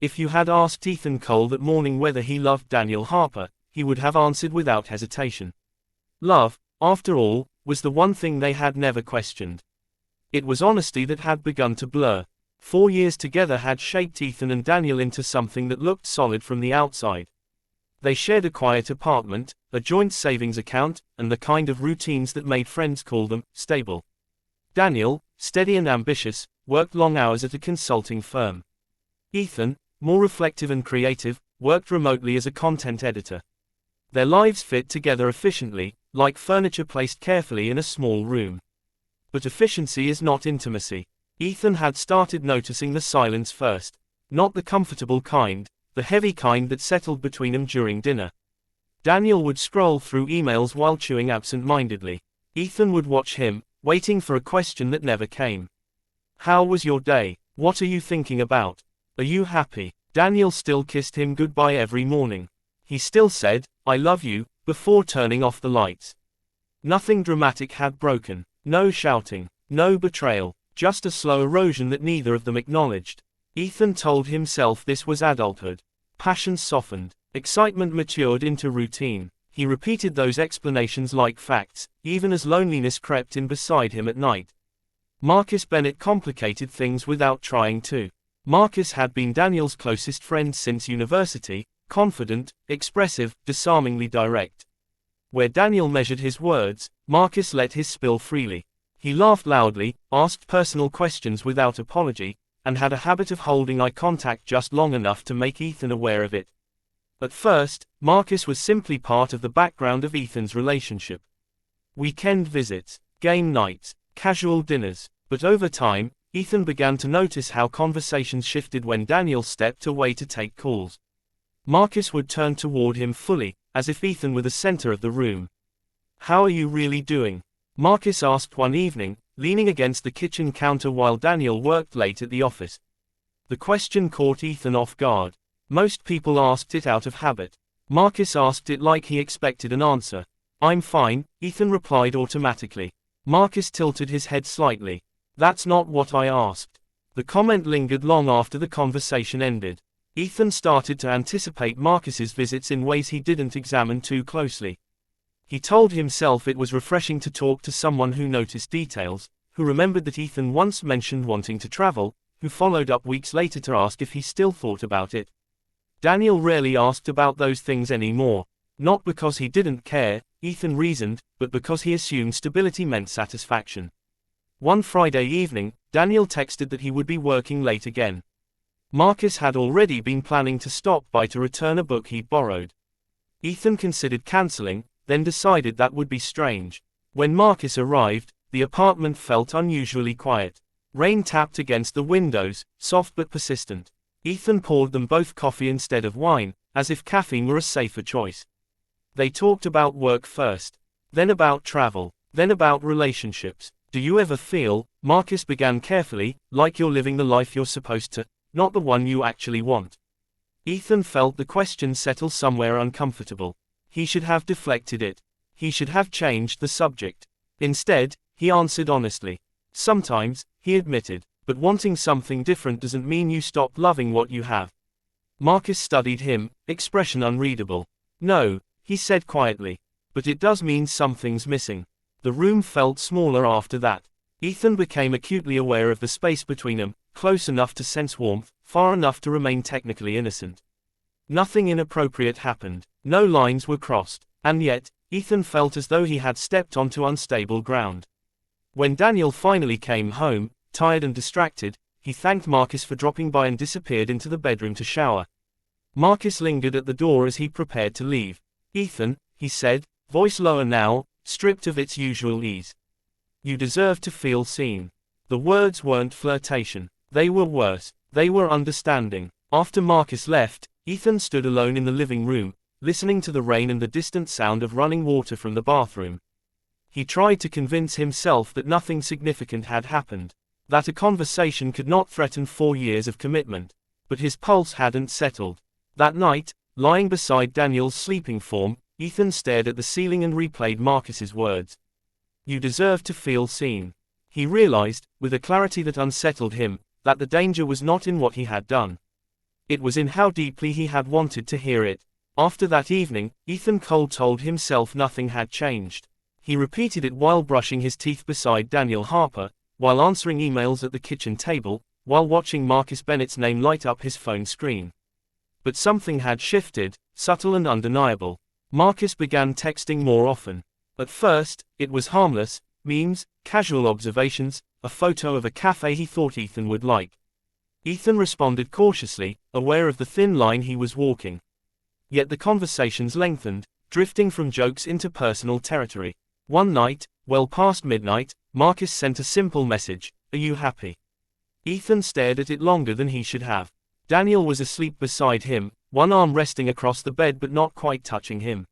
If you had asked Ethan Cole that morning whether he loved Daniel Harper, he would have answered without hesitation. Love, after all, was the one thing they had never questioned. It was honesty that had begun to blur. 4 years together had shaped Ethan and Daniel into something that looked solid from the outside. They shared a quiet apartment, a joint savings account, and the kind of routines that made friends call them stable. Daniel, steady and ambitious, worked long hours at a consulting firm. Ethan, more reflective and creative, worked remotely as a content editor. Their lives fit together efficiently, like furniture placed carefully in a small room. But efficiency is not intimacy. Ethan had started noticing the silence first. Not the comfortable kind, the heavy kind that settled between them during dinner. Daniel would scroll through emails while chewing absent-mindedly. Ethan would watch him, waiting for a question that never came. How was your day? What are you thinking about? Are you happy? Daniel still kissed him goodbye every morning. He still said, "I love you," before turning off the lights. Nothing dramatic had broken. No shouting. No betrayal. Just a slow erosion that neither of them acknowledged. Ethan told himself this was adulthood. Passion softened. Excitement matured into routine. He repeated those explanations like facts, even as loneliness crept in beside him at night. Marcus Bennett complicated things without trying to. Marcus had been Daniel's closest friend since university, confident, expressive, disarmingly direct. Where Daniel measured his words, Marcus let his spill freely. He laughed loudly, asked personal questions without apology, and had a habit of holding eye contact just long enough to make Ethan aware of it. At first, Marcus was simply part of the background of Ethan's relationship. Weekend visits, game nights, casual dinners. But over time, Ethan began to notice how conversations shifted when Daniel stepped away to take calls. Marcus would turn toward him fully, as if Ethan were the center of the room. "How are you really doing?" Marcus asked one evening, leaning against the kitchen counter while Daniel worked late at the office. The question caught Ethan off guard. Most people asked it out of habit. Marcus asked it like he expected an answer. "I'm fine," Ethan replied automatically. Marcus tilted his head slightly. "That's not what I asked." The comment lingered long after the conversation ended. Ethan started to anticipate Marcus's visits in ways he didn't examine too closely. He told himself it was refreshing to talk to someone who noticed details, who remembered that Ethan once mentioned wanting to travel, who followed up weeks later to ask if he still thought about it. Daniel rarely asked about those things anymore. Not because he didn't care, Ethan reasoned, but because he assumed stability meant satisfaction. One Friday evening, Daniel texted that he would be working late again. Marcus had already been planning to stop by to return a book he'd borrowed. Ethan considered canceling, then decided that would be strange. When Marcus arrived, the apartment felt unusually quiet. Rain tapped against the windows, soft but persistent. Ethan poured them both coffee instead of wine, as if caffeine were a safer choice. They talked about work first, then about travel, then about relationships. "Do you ever feel," Marcus began carefully, "like you're living the life you're supposed to, not the one you actually want?" Ethan felt the question settle somewhere uncomfortable. He should have deflected it. He should have changed the subject. Instead, he answered honestly. "Sometimes," he admitted, "but wanting something different doesn't mean you stop loving what you have." Marcus studied him, expression unreadable. "No," he said quietly. "But it does mean something's missing." The room felt smaller after that. Ethan became acutely aware of the space between them, close enough to sense warmth, far enough to remain technically innocent. Nothing inappropriate happened. No lines were crossed. And yet, Ethan felt as though he had stepped onto unstable ground. When Daniel finally came home, tired and distracted, he thanked Marcus for dropping by and disappeared into the bedroom to shower. Marcus lingered at the door as he prepared to leave. "Ethan," he said, voice lower now, stripped of its usual ease. "You deserve to feel seen." The words weren't flirtation. They were worse. They were understanding. After Marcus left, Ethan stood alone in the living room, listening to the rain and the distant sound of running water from the bathroom. He tried to convince himself that nothing significant had happened, that a conversation could not threaten 4 years of commitment. But his pulse hadn't settled. That night, lying beside Daniel's sleeping form, Ethan stared at the ceiling and replayed Marcus's words. "You deserve to feel seen." He realized, with a clarity that unsettled him, that the danger was not in what he had done. It was in how deeply he had wanted to hear it. After that evening, Ethan Cole told himself nothing had changed. He repeated it while brushing his teeth beside Daniel Harper, while answering emails at the kitchen table, while watching Marcus Bennett's name light up his phone screen. But something had shifted, subtle and undeniable. Marcus began texting more often. At first, it was harmless, memes, casual observations, a photo of a cafe he thought Ethan would like. Ethan responded cautiously, aware of the thin line he was walking. Yet the conversations lengthened, drifting from jokes into personal territory. One night, well past midnight, Marcus sent a simple message, "Are you happy?" Ethan stared at it longer than he should have. Daniel was asleep beside him, one arm resting across the bed but not quite touching him.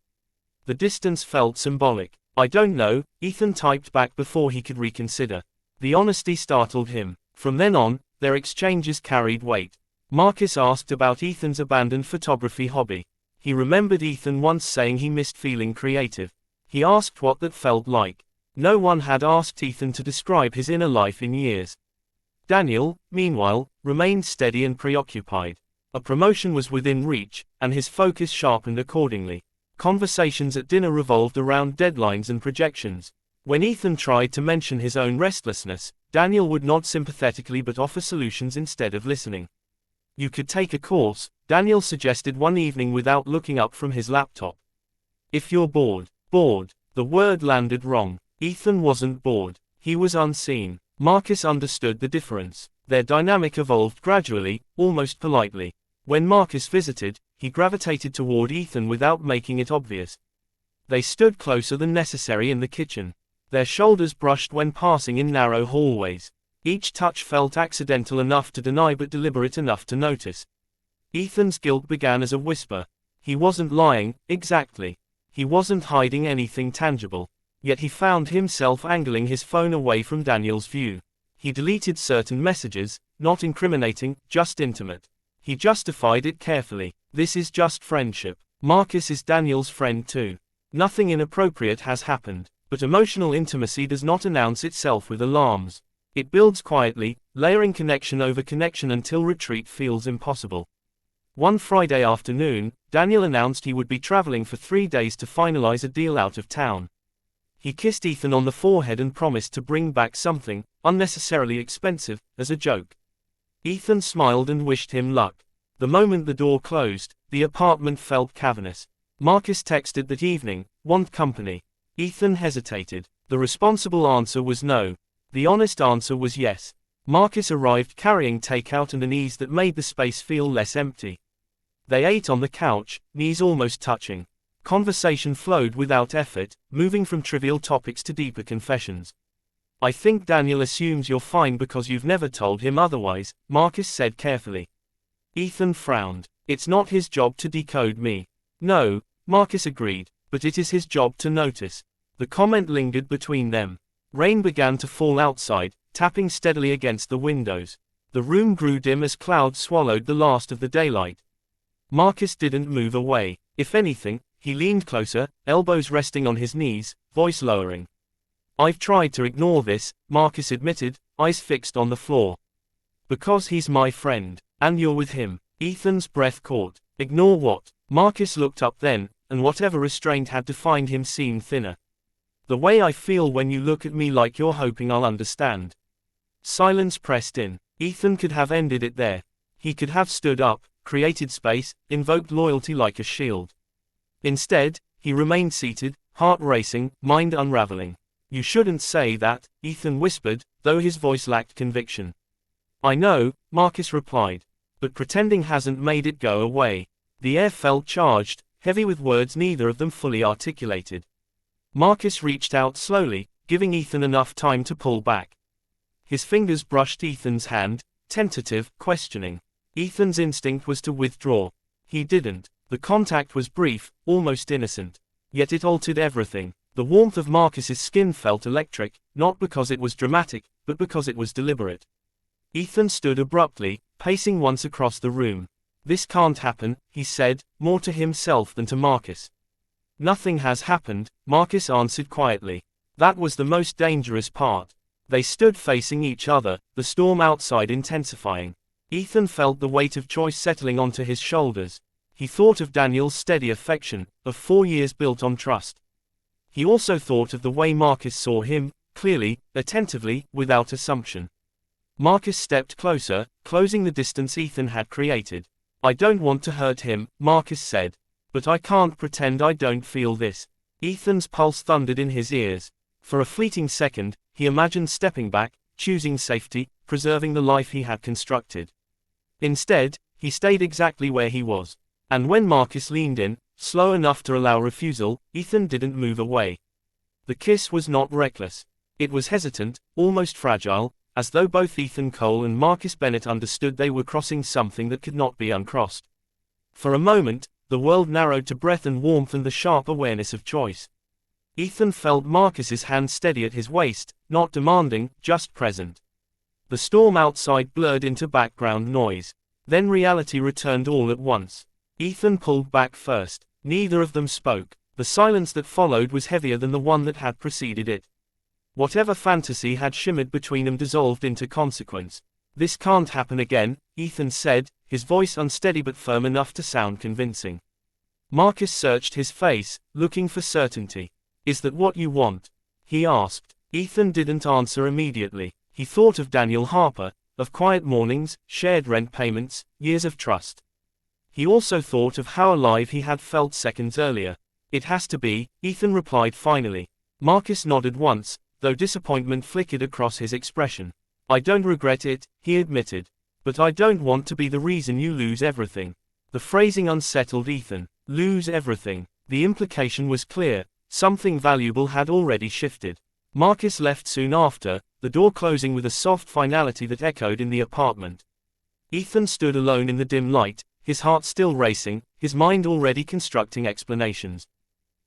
The distance felt symbolic. "I don't know," Ethan typed back before he could reconsider. The honesty startled him. From then on, their exchanges carried weight. Marcus asked about Ethan's abandoned photography hobby. He remembered Ethan once saying he missed feeling creative. He asked what that felt like. No one had asked Ethan to describe his inner life in years. Daniel, meanwhile, remained steady and preoccupied. A promotion was within reach, and his focus sharpened accordingly. Conversations at dinner revolved around deadlines and projections. When Ethan tried to mention his own restlessness, Daniel would nod sympathetically but offer solutions instead of listening. "You could take a course," Daniel suggested one evening without looking up from his laptop. "If you're bored." Bored. The word landed wrong. Ethan wasn't bored. He was unseen. Marcus understood the difference. Their dynamic evolved gradually, almost politely. When Marcus visited, he gravitated toward Ethan without making it obvious. They stood closer than necessary in the kitchen. Their shoulders brushed when passing in narrow hallways. Each touch felt accidental enough to deny but deliberate enough to notice. Ethan's guilt began as a whisper. He wasn't lying, exactly. He wasn't hiding anything tangible. Yet he found himself angling his phone away from Daniel's view. He deleted certain messages, not incriminating, just intimate. He justified it carefully. "This is just friendship. Marcus is Daniel's friend too. Nothing inappropriate has happened." But emotional intimacy does not announce itself with alarms. It builds quietly, layering connection over connection until retreat feels impossible. One Friday afternoon, Daniel announced he would be traveling for 3 days to finalize a deal out of town. He kissed Ethan on the forehead and promised to bring back something, unnecessarily expensive, as a joke. Ethan smiled and wished him luck. The moment the door closed, the apartment felt cavernous. Marcus texted that evening, "Want company?" Ethan hesitated. The responsible answer was no. The honest answer was yes. Marcus arrived carrying takeout and an ease that made the space feel less empty. They ate on the couch, knees almost touching. Conversation flowed without effort, moving from trivial topics to deeper confessions. "I think Daniel assumes you're fine because you've never told him otherwise," Marcus said carefully. Ethan frowned. "It's not his job to decode me." "No," Marcus agreed, "but it is his job to notice." The comment lingered between them. Rain began to fall outside, tapping steadily against the windows. The room grew dim as clouds swallowed the last of the daylight. Marcus didn't move away. If anything, he leaned closer, elbows resting on his knees, voice lowering. "I've tried to ignore this," Marcus admitted, eyes fixed on the floor. "Because he's my friend. And you're with him." Ethan's breath caught. "Ignore what?" Marcus looked up then, and whatever restraint had defined him seemed thinner. "The way I feel when you look at me like you're hoping I'll understand." Silence pressed in. Ethan could have ended it there. He could have stood up, created space, invoked loyalty like a shield. Instead, he remained seated, heart racing, mind unraveling. "You shouldn't say that," Ethan whispered, though his voice lacked conviction. "I know," Marcus replied. "But pretending hasn't made it go away." The air felt charged, heavy with words neither of them fully articulated. Marcus reached out slowly, giving Ethan enough time to pull back. His fingers brushed Ethan's hand, tentative, questioning. Ethan's instinct was to withdraw. He didn't. The contact was brief, almost innocent. Yet it altered everything. The warmth of Marcus's skin felt electric, not because it was dramatic, but because it was deliberate. Ethan stood abruptly, pacing once across the room. "This can't happen," he said, more to himself than to Marcus. "Nothing has happened," Marcus answered quietly. That was the most dangerous part. They stood facing each other, the storm outside intensifying. Ethan felt the weight of choice settling onto his shoulders. He thought of Daniel's steady affection, of 4 years built on trust. He also thought of the way Marcus saw him, clearly, attentively, without assumption. Marcus stepped closer, closing the distance Ethan had created. "I don't want to hurt him," Marcus said. "But I can't pretend I don't feel this." Ethan's pulse thundered in his ears. For a fleeting second, he imagined stepping back, choosing safety, preserving the life he had constructed. Instead, he stayed exactly where he was. And when Marcus leaned in, slow enough to allow refusal, Ethan didn't move away. The kiss was not reckless. It was hesitant, almost fragile, as though both Ethan Cole and Marcus Bennett understood they were crossing something that could not be uncrossed. For a moment, the world narrowed to breath and warmth and the sharp awareness of choice. Ethan felt Marcus's hand steady at his waist, not demanding, just present. The storm outside blurred into background noise. Then reality returned all at once. Ethan pulled back first. Neither of them spoke. The silence that followed was heavier than the one that had preceded it. Whatever fantasy had shimmered between them dissolved into consequence. "This can't happen again," Ethan said, his voice unsteady but firm enough to sound convincing. Marcus searched his face, looking for certainty. "Is that what you want?" he asked. Ethan didn't answer immediately. He thought of Daniel Harper, of quiet mornings, shared rent payments, years of trust. He also thought of how alive he had felt seconds earlier. "It has to be," Ethan replied finally. Marcus nodded once, though disappointment flickered across his expression. "I don't regret it," he admitted. "But I don't want to be the reason you lose everything." The phrasing unsettled Ethan. Lose everything. The implication was clear. Something valuable had already shifted. Marcus left soon after, the door closing with a soft finality that echoed in the apartment. Ethan stood alone in the dim light, his heart still racing, his mind already constructing explanations.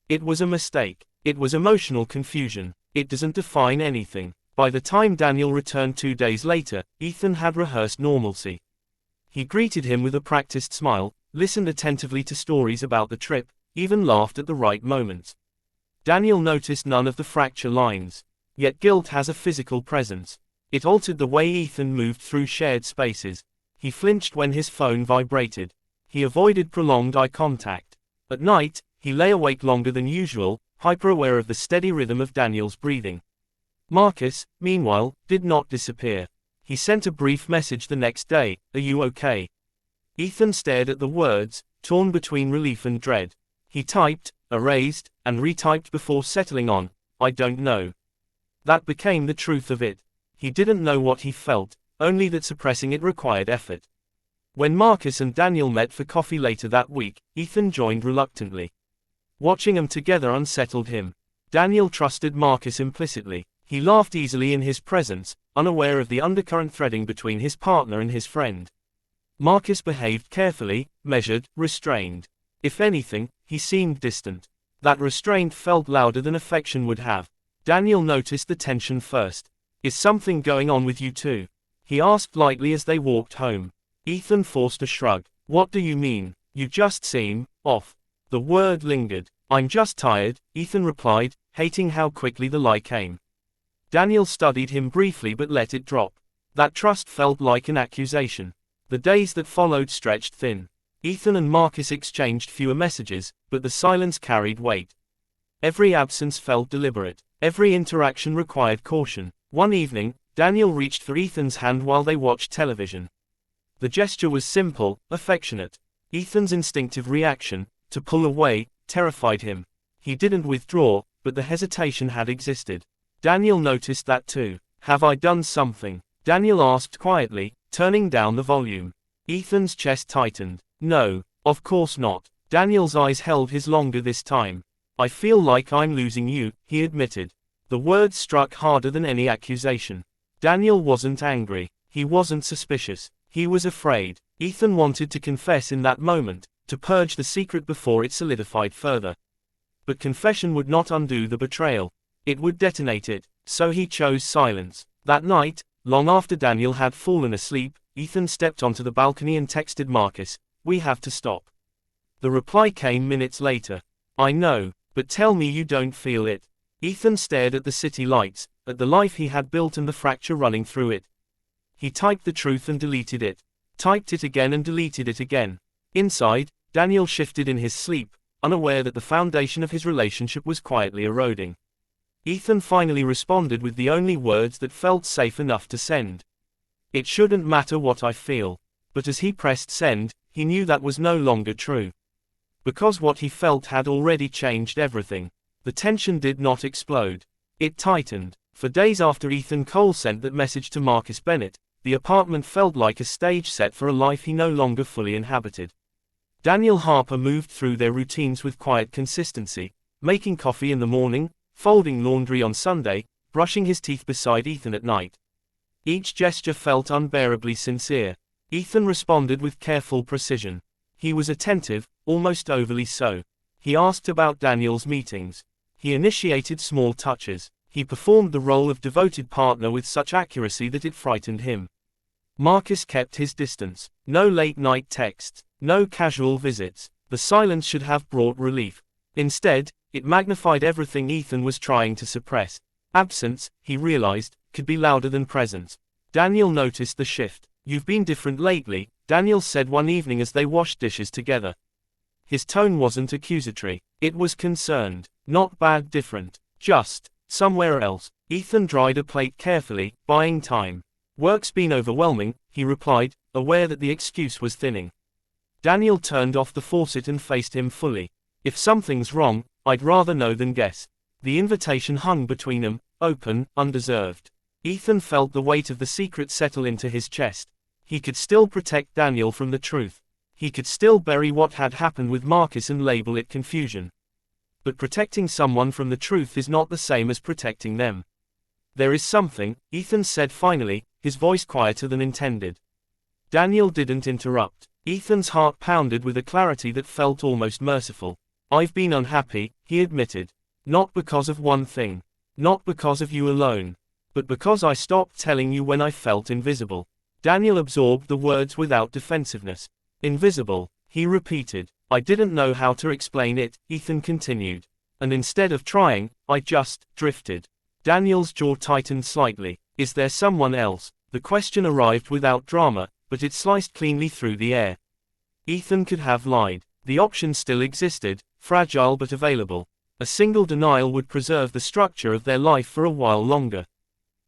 It was a mistake. It was emotional confusion. It doesn't define anything. By the time Daniel returned 2 days later, Ethan had rehearsed normalcy. He greeted him with a practiced smile, listened attentively to stories about the trip, even laughed at the right moments. Daniel noticed none of the fracture lines. Yet guilt has a physical presence. It altered the way Ethan moved through shared spaces. He flinched when his phone vibrated. He avoided prolonged eye contact. At night, he lay awake longer than usual, hyper-aware of the steady rhythm of Daniel's breathing. Marcus, meanwhile, did not disappear. He sent a brief message the next day, "Are you okay?" Ethan stared at the words, torn between relief and dread. He typed, erased, and retyped before settling on, "I don't know." That became the truth of it. He didn't know what he felt, only that suppressing it required effort. When Marcus and Daniel met for coffee later that week, Ethan joined reluctantly. Watching them together unsettled him. Daniel trusted Marcus implicitly. He laughed easily in his presence, unaware of the undercurrent threading between his partner and his friend. Marcus behaved carefully, measured, restrained. If anything, he seemed distant. That restraint felt louder than affection would have. Daniel noticed the tension first. "Is something going on with you two?" he asked lightly as they walked home. Ethan forced a shrug. "What do you mean? You just seem off." The word lingered. "I'm just tired," Ethan replied, hating how quickly the lie came. Daniel studied him briefly but let it drop. That trust felt like an accusation. The days that followed stretched thin. Ethan and Marcus exchanged fewer messages, but the silence carried weight. Every absence felt deliberate. Every interaction required caution. One evening, Daniel reached for Ethan's hand while they watched television. The gesture was simple, affectionate. Ethan's instinctive reaction, to pull away, terrified him. He didn't withdraw, but the hesitation had existed. Daniel noticed that too. "Have I done something?" Daniel asked quietly, turning down the volume. Ethan's chest tightened. "No, of course not." Daniel's eyes held his longer this time. "I feel like I'm losing you," he admitted. The words struck harder than any accusation. Daniel wasn't angry. He wasn't suspicious. He was afraid. Ethan wanted to confess in that moment, to purge the secret before it solidified further. But confession would not undo the betrayal. It would detonate it, so he chose silence. That night, long after Daniel had fallen asleep, Ethan stepped onto the balcony and texted Marcus, "We have to stop." The reply came minutes later. "I know, but tell me you don't feel it." Ethan stared at the city lights, at the life he had built and the fracture running through it. He typed the truth and deleted it. typed it again and deleted it again. Inside, Daniel shifted in his sleep, unaware that the foundation of his relationship was quietly eroding. Ethan finally responded with the only words that felt safe enough to send. "It shouldn't matter what I feel." But as he pressed send, he knew that was no longer true. Because what he felt had already changed everything. The tension did not explode. It tightened. For days after Ethan Cole sent that message to Marcus Bennett, the apartment felt like a stage set for a life he no longer fully inhabited. Daniel Harper moved through their routines with quiet consistency, making coffee in the morning, folding laundry on Sunday, brushing his teeth beside Ethan at night. Each gesture felt unbearably sincere. Ethan responded with careful precision. He was attentive, almost overly so. He asked about Daniel's meetings. He initiated small touches. He performed the role of devoted partner with such accuracy that it frightened him. Marcus kept his distance. No late-night texts, no casual visits. The silence should have brought relief. Instead, it magnified everything Ethan was trying to suppress. Absence, he realized, could be louder than presence. Daniel noticed the shift. "You've been different lately," Daniel said one evening as they washed dishes together. His tone wasn't accusatory. It was concerned. Not bad different. Just somewhere else. Ethan dried a plate carefully, buying time. "Work's been overwhelming," he replied, aware that the excuse was thinning. Daniel turned off the faucet and faced him fully. "If something's wrong, I'd rather know than guess." The invitation hung between them, open, undeserved. Ethan felt the weight of the secret settle into his chest. He could still protect Daniel from the truth. He could still bury what had happened with Marcus and label it confusion. But protecting someone from the truth is not the same as protecting them. "There is something," Ethan said finally, his voice quieter than intended. Daniel didn't interrupt. Ethan's heart pounded with a clarity that felt almost merciful. "I've been unhappy," he admitted. "Not because of one thing. Not because of you alone. But because I stopped telling you when I felt invisible." Daniel absorbed the words without defensiveness. "Invisible," he repeated. "I didn't know how to explain it," Ethan continued. "And instead of trying, I just drifted." Daniel's jaw tightened slightly. "Is there someone else?" The question arrived without drama, but it sliced cleanly through the air. Ethan could have lied. The option still existed, fragile but available. A single denial would preserve the structure of their life for a while longer.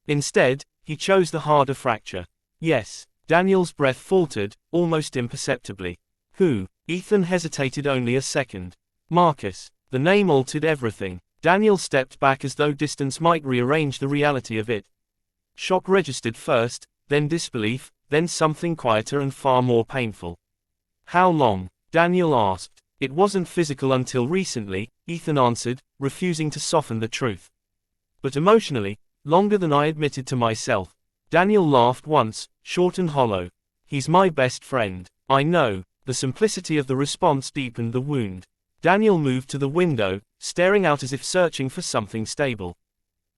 Instead, he chose the harder fracture. "Yes." Daniel's breath faltered, almost imperceptibly. "Who?" Ethan hesitated only a second. "Marcus." The name altered everything. Daniel stepped back as though distance might rearrange the reality of it. Shock registered first, then disbelief, then something quieter and far more painful. "How long?" Daniel asked. "It wasn't physical until recently," Ethan answered, refusing to soften the truth. "But emotionally, longer than I admitted to myself." Daniel laughed once, short and hollow. "He's my best friend." "I know." The simplicity of the response deepened the wound. Daniel moved to the window, staring out as if searching for something stable.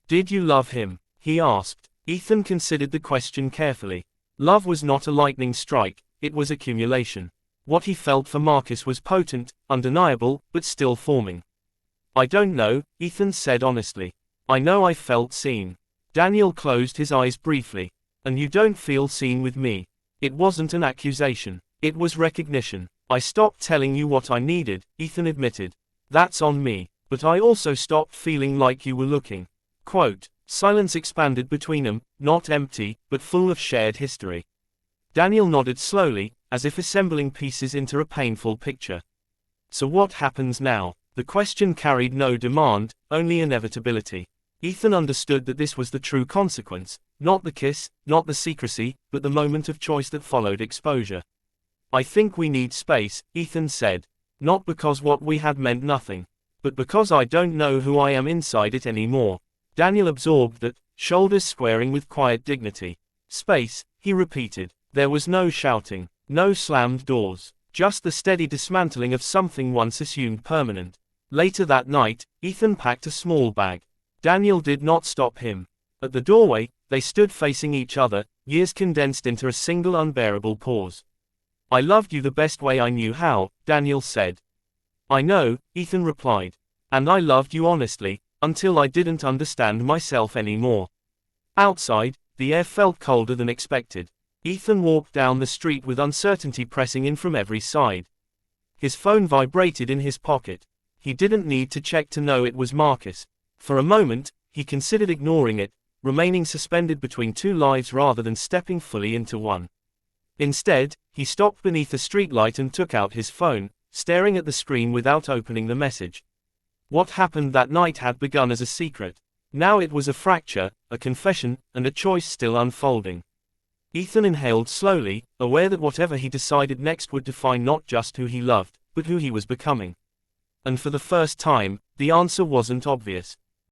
"Did you love him?" he asked. Ethan considered the question carefully. Love was not a lightning strike, it was accumulation. What he felt for Marcus was potent, undeniable, but still forming. "I don't know," Ethan said honestly. "I know I felt seen." Daniel closed his eyes briefly. "And you don't feel seen with me." It wasn't an accusation. It was recognition. "I stopped telling you what I needed," Ethan admitted. "That's on me. But I also stopped feeling like you were looking." Quote. Silence expanded between them, not empty, but full of shared history. Daniel nodded slowly, as if assembling pieces into a painful picture. "So what happens now?" The question carried no demand, only inevitability. Ethan understood that this was the true consequence, not the kiss, not the secrecy, but the moment of choice that followed exposure. "I think we need space," Ethan said. "Not because what we had meant nothing, but because I don't know who I am inside it anymore." Daniel absorbed that, shoulders squaring with quiet dignity. "Space," he repeated. There was no shouting, no slammed doors, just the steady dismantling of something once assumed permanent. Later that night, Ethan packed a small bag. Daniel did not stop him. At the doorway, they stood facing each other, years condensed into a single unbearable pause. "I loved you the best way I knew how," Daniel said. "I know," Ethan replied. "And I loved you honestly, until I didn't understand myself anymore." Outside, the air felt colder than expected. Ethan walked down the street with uncertainty pressing in from every side. His phone vibrated in his pocket. He didn't need to check to know it was Marcus. For a moment, he considered ignoring it, remaining suspended between two lives rather than stepping fully into one. Instead, he stopped beneath a streetlight and took out his phone, staring at the screen without opening the message. What happened that night had begun as a secret. Now it was a fracture, a confession, and a choice still unfolding. Ethan inhaled slowly, aware that whatever he decided next would define not just who he loved, but who he was becoming. And for the first time, the answer wasn't obvious.